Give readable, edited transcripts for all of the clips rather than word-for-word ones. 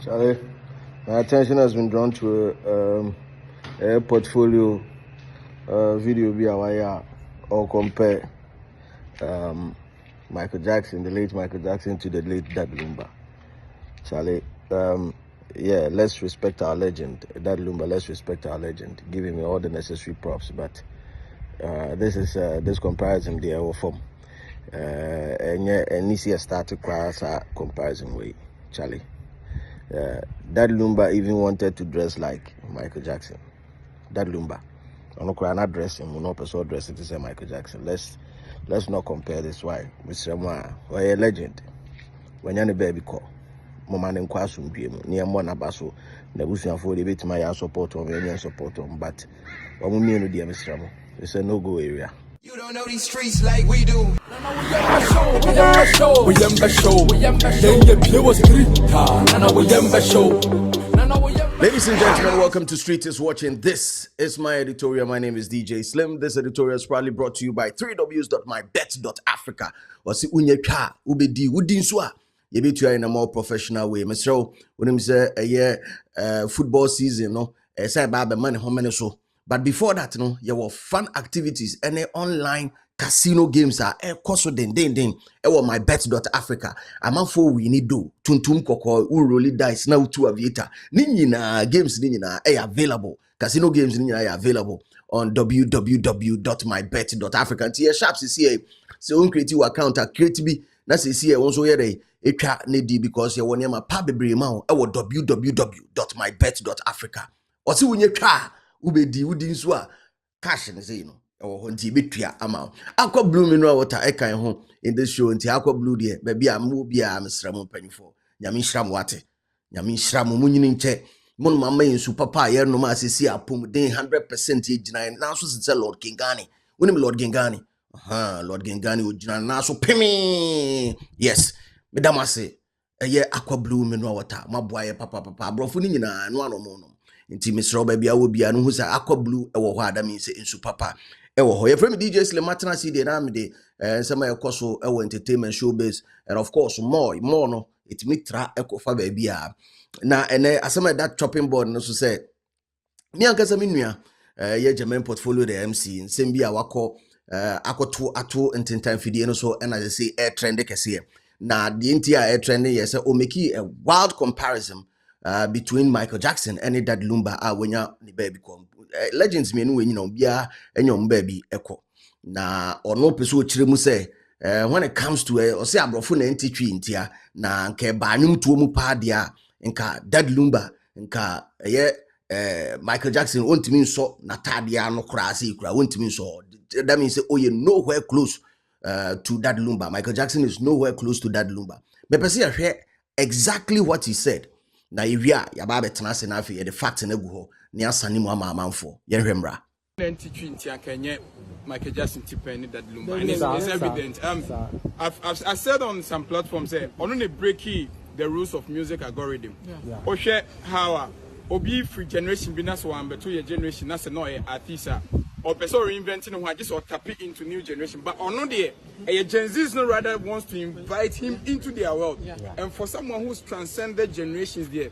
Charlie, my attention has been drawn to a portfolio video via or compare Micheal Jackson, the late Micheal Jackson, to the late Daddy Lumba. Charlie, yeah, let's respect our legend, Daddy Lumba. Let's respect our legend. Give him all the necessary props. But this comparison there will form. And this year started class comparison way, Charlie. Daddy Lumba even wanted to dress like Micheal Jackson. Daddy Lumba. I'm not dressing, we're not person dressing to say Micheal Jackson. Let's not compare this. Why? Mr. Mwa, a legend. When you're a baby call, Mama and Kwasum Pim, near Monabaso, Nebusian for the bit my support on any support on, but what we mean with the Mr. It's a no-go area. You don't know these streets like we do. Ladies and gentlemen, welcome to Street is Watching. This is my editorial. My name is DJ Slim. This editorial is proudly brought to you by 3ws.mybet.africa. Wasi unyeka ubedi udinswa. Yebetu in a more professional way. Mr. When him say a year football season, no, say about money how many so. But before that, you know, there were fun activities and online casino games are cost den mybet.africa. I'm for we need do tuntum koko who roll dice now to aviator. Nina games nina available. Casino games nina available on www.mybet.africa. And here shops is here. So create your account create be that's here also here they need because you want my pabebre amount www.mybet.africa. Or see when you car ubedi udinswa cash and say no or hunty betua amount. Aqua blue mineral water ekan home in this show until aqua blue dear baby I'm Mr. penny for Yamin Shram wate Yamin Shram munyin che mon mama in super papa yer no ma see apum den 100% age 9 now so say Lord Gingani when him Lord Gingani Lord Gingani ojina na so pemi yes medama say ye aqua blue mineral water maboa papa brofo ni nyina no anomo nti Mr. Baby awo bia no hu say aqua blue ewo ho ada mean say insu papa ewo ho. Your friend DJ Slim Matana CD na me de some ekoso ewo entertainment showbiz and of course more no it mitra ekofa baby a na ene asema that chopping board no so say me ankasa me nua ye German portfolio the MC nsem bia wako akoto ato ententan fidie no so and as say air trend kese na the entire air trend yes o make a wild comparison between Micheal Jackson and Daddy Lumba when you baby come legends me no you know bia enyom baby eko na ono peso chire mu say when it comes to or say abrofo na ntitwi ntia na nke banum tuo mu pa dia nka Daddy Lumba nka Micheal Jackson ontimi nso na tadia no kra say kra ontimi nso that means say oh you nowhere close to Daddy Lumba. Micheal Jackson is nowhere close to Daddy Lumba. Me person hear exactly what he said. Na ewia ya ba betena se na afi the fact na gu ho ne asane mu amanfo ye hwemra 2020 akanye Micheal Jackson tipeni Daddy Lumba and it's evident. I've said on some platforms say on the breaking the rules of music algorithm o share how obi free generation bi na so one beto your generation na se no artist or person reinventing who just or tap into new generation but on the a Gen Z no rather wants to invite him into their world and for someone who's transcended generations there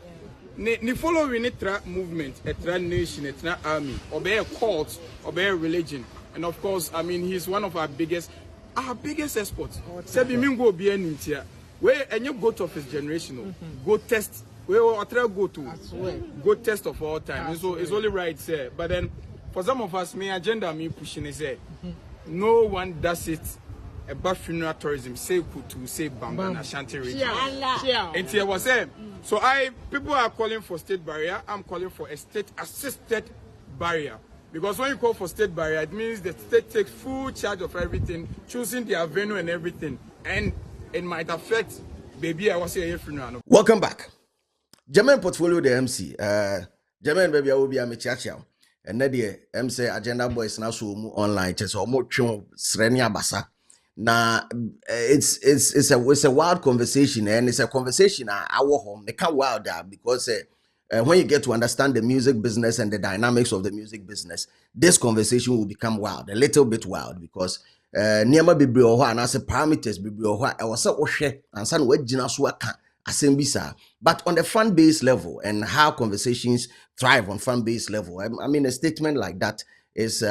ni following it movement a nation a army or be a cult or be a religion and of course I mean he's one of our biggest exports sabi mingo be an intia where and you go to of his generation go test where or try go test of all time so it's only right sir but then for some of us, my agenda me pushing is no one does it about funeral tourism, say Kutu, say Bamba, and Ashanti region. And here was so people are calling for state barrier. I'm calling for a state-assisted barrier. Because when you call for state barrier, it means the state takes full charge of everything, choosing their venue and everything. And it might affect baby I was here funeral. Welcome back. German portfolio the MC. German baby I will be a Micheal. And that say agenda boys now so online just or more srenia basa. Now it's a wild conversation and it's a conversation our home. They can't wild that because when you get to understand the music business and the dynamics of the music business, this conversation will become wild, a little bit wild because Niama bibri oho and as parameters bibri oho I was so and san we jina so aka assembly, sir. But on the fan base level and how conversations thrive on fan base level, I mean, a statement like that is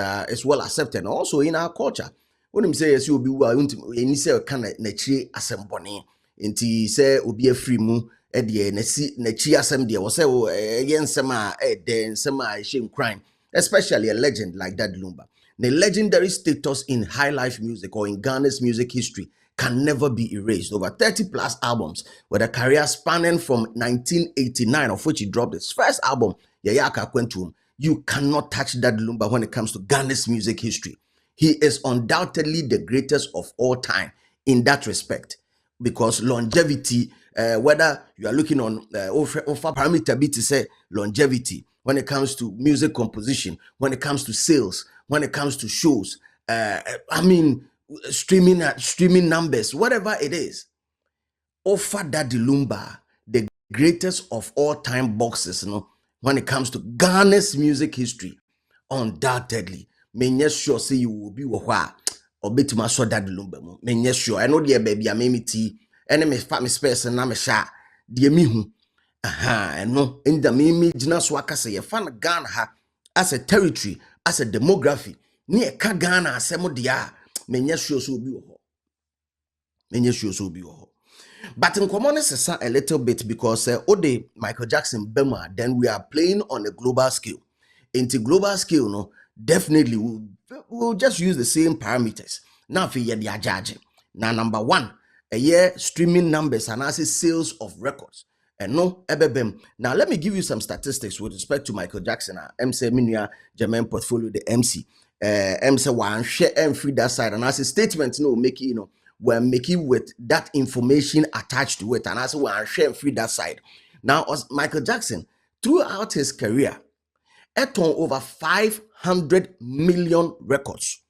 well accepted. Also in our culture, when you say yes, you'll be well, you say kind of nature assembly, inti say obi a free mu. Nechi assembly was say again sama then sama shame crime, especially a legend like Daddy Lumba. The legendary status in high life music or in Ghana's music history can never be erased. Over 30 plus albums with a career spanning from 1989, of which he dropped his first album, Yayaka Kwentum. You cannot touch Daddy Lumba when it comes to Ghana's music history. He is undoubtedly the greatest of all time in that respect, because longevity, whether you are looking on over parameter B to say longevity, when it comes to music composition, when it comes to sales, when it comes to shows, I mean, streaming numbers, whatever it is, offer Daddy Lumba the greatest of all time boxes, when it comes to Ghana's music history, undoubtedly. Menye sure say you will be wah or bit my so Daddy Lumba mo. Menye sure. I know dear baby, I made me tea, and me fat me space and I'm a sha. Dear me who. Aha, no, in the me jina swaka say a fan Ghana ha as a territory, as a demography. Near Kagana, Semodia, menye sure so be ho. Menye sure so be ho. But in common is a little bit because Ode Micheal Jackson Bema, then we are playing on a global scale. Into global scale, no, definitely we'll just use the same parameters. Now for the judging. Now, number one, a year streaming numbers and as sales of records. And no, ebebem. Now let me give you some statistics with respect to Micheal Jackson. MC Minia German portfolio, the MC. MC one share and free that side. And as a statement, making, we're making with that information attached to it. And as we're sharing free that side. Now, as Micheal Jackson, throughout his career, on over 500 million records.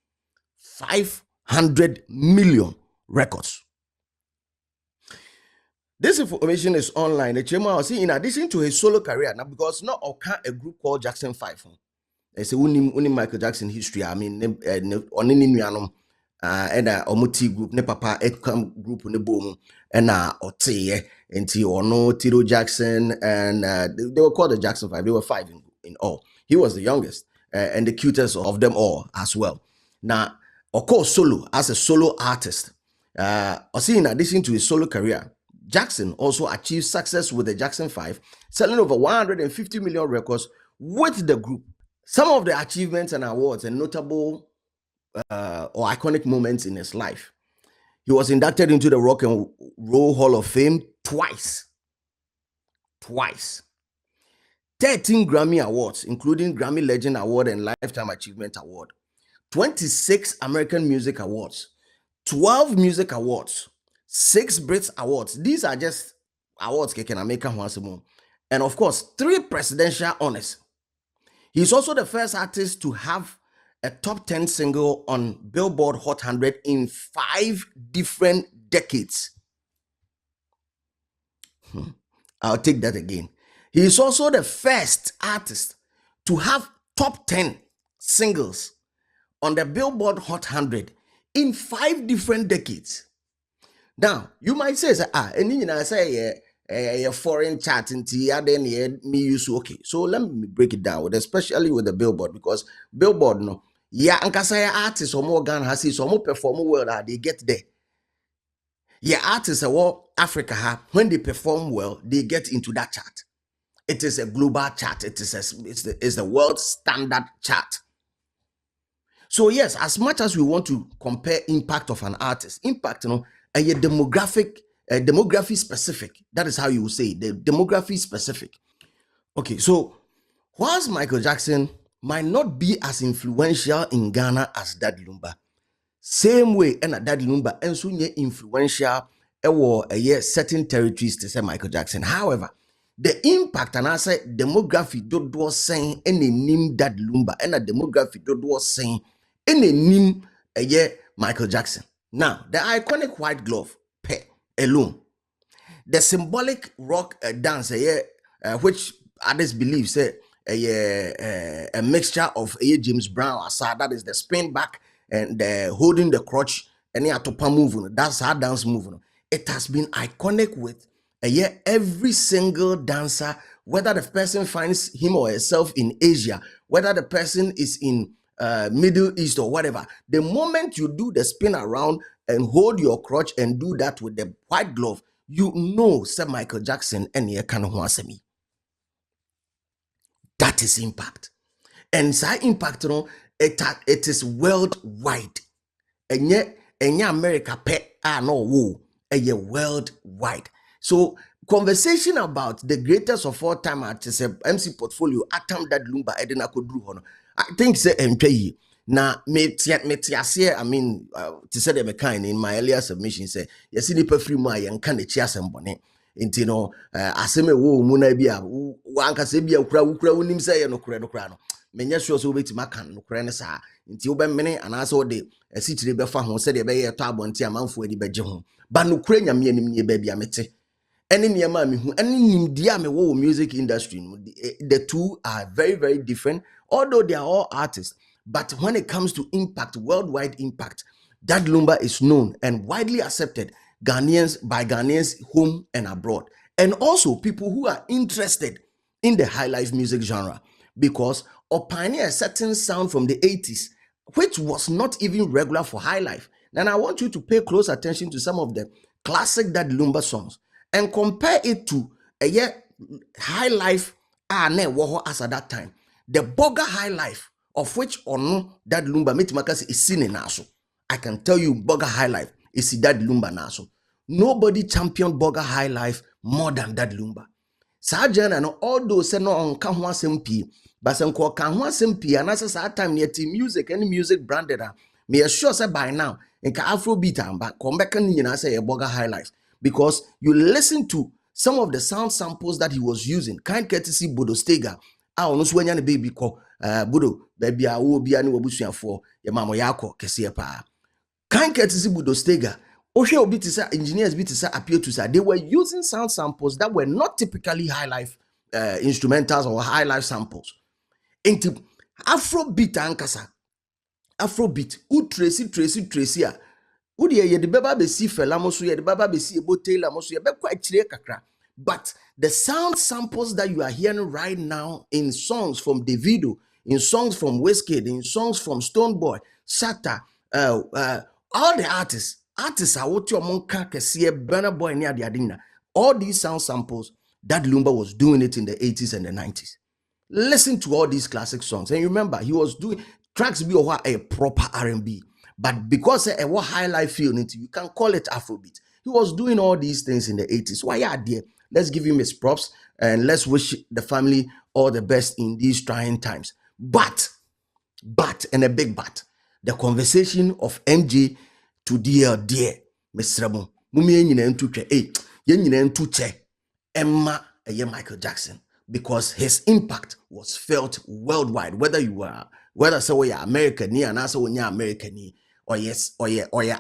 500 million records. This information is online. In addition to his solo career, now because not a group called Jackson 5. They say only Micheal Jackson history. I mean, on any and Omuti group, ne papa Edcam group ne boom, and Ote, and Tiro Jackson, and they were called the Jackson 5. They were 5 in all. He was the youngest and the cutest of them all as well. Now, of course, solo as a solo artist. In addition to his solo career, Jackson also achieved success with the Jackson 5, selling over 150 million records with the group. Some of the achievements and awards and notable or iconic moments in his life. He was inducted into the Rock and Roll Hall of Fame twice. 13 Grammy Awards, including Grammy Legend Award and Lifetime Achievement Award. 26 American Music Awards. 12 Music Awards. 6 Brits Awards. These are just awards can America once more. And of course, 3 presidential honors. He's also the first artist to have a top 10 single on Billboard Hot 100 in 5 different decades. I'll take that again. He is also the first artist to have top 10 singles on the Billboard Hot 100 in 5 different decades. Now, you might say, and I say a foreign chart in then me use okay. So let me break it down, especially with the Billboard, because Billboard, no, yeah, and Kasaya artists or more Ghana has some more perform well, they get there. Yeah, artists are Africa, when they perform well, they get into that chart. It is a global chart. It's the world standard chart. So yes, as much as we want to compare impact of an artist, impact, a demography specific. That is how you will say it, the demography specific. Okay, so whilst Micheal Jackson might not be as influential in Ghana as Daddy Lumba, same way and Daddy Lumba and so influential certain territories to say Micheal Jackson. However, the impact and I say demography do was saying any name Daddy Lumba and a demography do was saying any name Micheal Jackson. Now, the iconic white glove pair alone, the symbolic rock dance which others believe say a mixture of James Brown aside, that is the spin back and the holding the crotch and the atopa move. That's how dance move. It has been iconic with Yeah, every single dancer, whether the person finds him or herself in Asia, whether the person is in Middle East or whatever, the moment you do the spin around and hold your crotch and do that with the white glove, you know, say Micheal Jackson and ye can me. That is impact. And so impact, it is worldwide. And yet America pe no wo a worldwide. So conversation about the greatest of all time artists MC portfolio atam Daddy Lumba edena kodru hono. I think say entwe na me tiase I mean to say the kind in my earlier submission say yes nipa free mu ayenka na chi asembone nti no aseme wo mu na bia wanka se bia ukra unim say ye no kura no menye sure so betima kan no kura ne sa nti wo be mene anase wo de asichire be fa ho se de be ye to abonte amanfo adi beje ho ba no kura nyame anim ne ba bia mete ene niema me hu ene nimdia me wo music industry the two are very very different, although they are all artists. But when it comes to impact, worldwide impact, Daddy Lumba is known and widely accepted by Ghanaians home and abroad, and also people who are interested in the high life music genre, because or pioneer a certain sound from the 80s, which was not even regular for high life. And I want you to pay close attention to some of the classic Daddy Lumba songs and compare it to a high life as at that time. The Boga high life, of which no Daddy Lumba Mitimakas is seen in Naso. I can tell you Boga high life is Daddy Lumba Naso. Nobody championed Boga high life more than Daddy Lumba. Sajana and all those say no on Kahwa Sempi, but some call Kahwa Sempi, and as a time near music, any music branded. Me assure say by now, in Afrobeat, but come back and say a Boga high life, because you listen to some of the sound samples that he was using, kind courtesy Bodo Stega. I no so anya baby ko Bodo baby a wo bia ne wabusuafo ye mamo yako kese pa kind courtesy Bodo Stega. Ohwe obi tisa engineers bi tisa appeal to say they were using sound samples that were not typically high life instrumentals or high life samples. Into Afrobeat ankasa, Afrobeat u tracy a udi ye de beba be si fela moso ye de baba be si ebo tailor moso ye be kwa chire kakra. But the sound samples that you are hearing right now in songs from Davido, in songs from Wizkid, in songs from Stonebwoy, Shatta, all the artists are what your monka kesiye Burna Boy near the adina. All these sound samples, Daddy Lumba was doing it in the 80s and the 90s. Listen to all these classic songs, and remember he was doing tracks be a proper R&B, but because a high life feel into you can call it Afrobeat. He was doing all these things in the 80s. Why are there? Let's give him his props and let's wish the family all the best in these trying times. But, and a big but, the conversation of MJ to dear, Mr. Ramo, Mumi nyina ntuche, ye nyina ntuche, Emma Micheal Jackson, because his impact was felt worldwide, whether so you're American and also when you're American, or you're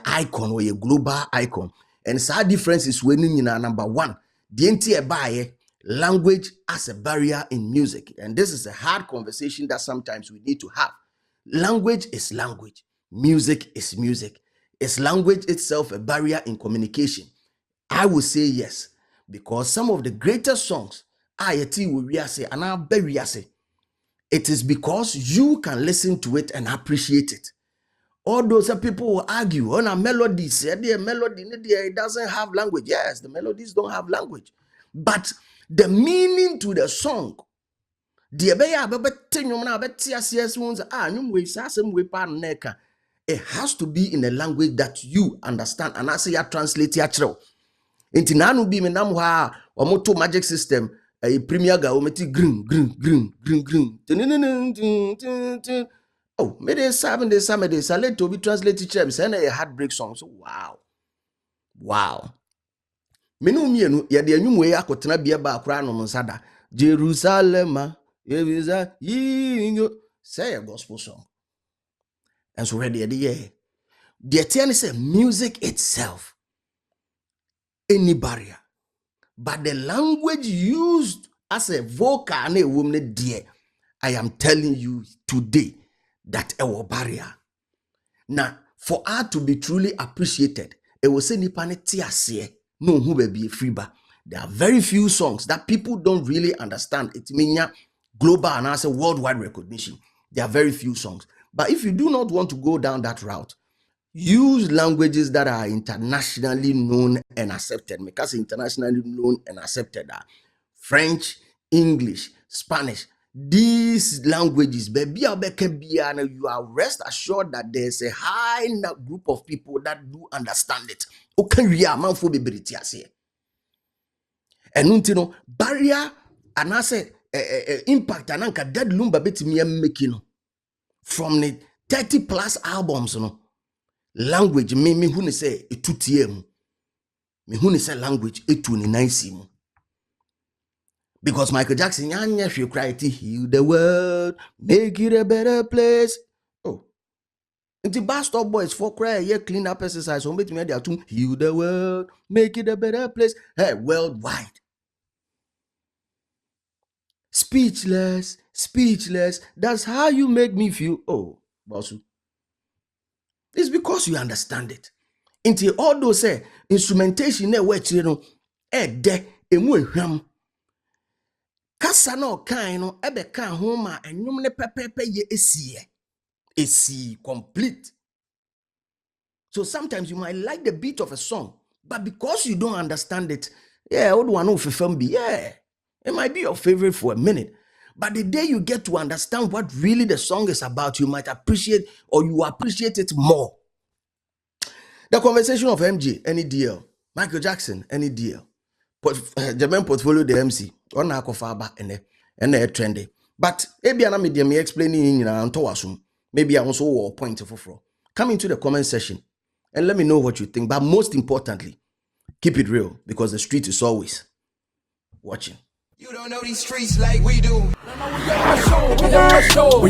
icon, or you're global icon. And sad difference is when you number one. The entire language as a barrier in music. And this is a hard conversation that sometimes we need to have. Language is language. Music is music. Is language itself a barrier in communication? I would say yes. Because some of the greatest songs, it is because you can listen to it and appreciate it. All those people will argue on a melody, say the melody it doesn't have language. Yes, the melodies don't have language, but the meaning to the song, it has to be in a language that you understand. And I say I translate it. Inti nanu bi me nam ha omoto magic system a premier ga ometi green. Oh, maybe 7 days, some days. I let to be translated to send a heartbreak song. So wow. Menu mienu ya de anwum we akotena bia ba akra no nsada. Jerusalem, Evisa, say a gospel song. And so ready the attorney say music itself, any barrier. But the language used as a vocal and a woman dear, I am telling you today that our barrier. Now, for art to be truly appreciated, it will say nipane tiase no who be free ba. There are very few songs that people don't really understand. It means global and also worldwide recognition. There are very few songs. But if you do not want to go down that route, use languages that are internationally known and accepted. Because internationally known and accepted are French, English, Spanish. These languages, baby, you are rest assured that there's a high group of people that do understand it. Okay, we are man for baby and no barrier and I say impact and anka Daddy Lumba betimi making from the 30 plus albums no language me who ne say etutie mu me who ne say language etu ni nice mu. Because Micheal Jackson, you cry to heal the world, make it a better place. Oh, and the Bastard Boys for cry, yeah, clean up exercise, so make me to heal the world, make it a better place. Hey, worldwide. Speechless, speechless. That's how you make me feel. Oh, Bosu. It's because you understand it. Until all those say instrumentation, you know, de emu kasa no kan no ebe kan ho ma enwom ne pepepe ye esi complete. So sometimes you might like the beat of a song, but because you don't understand it, yeah, old one of yeah, it might be your favorite for a minute, but the day you get to understand what really the song is about, you might appreciate or you appreciate it more. The conversation of MJ, any deal, Micheal Jackson, any deal. German portfolio the MC on akofaba and trendy. But maybe I'm me explaining in maybe I also will point for. Come into the comment section and let me know what you think. But most importantly, keep it real because the street is always watching. You don't know these streets like we do. We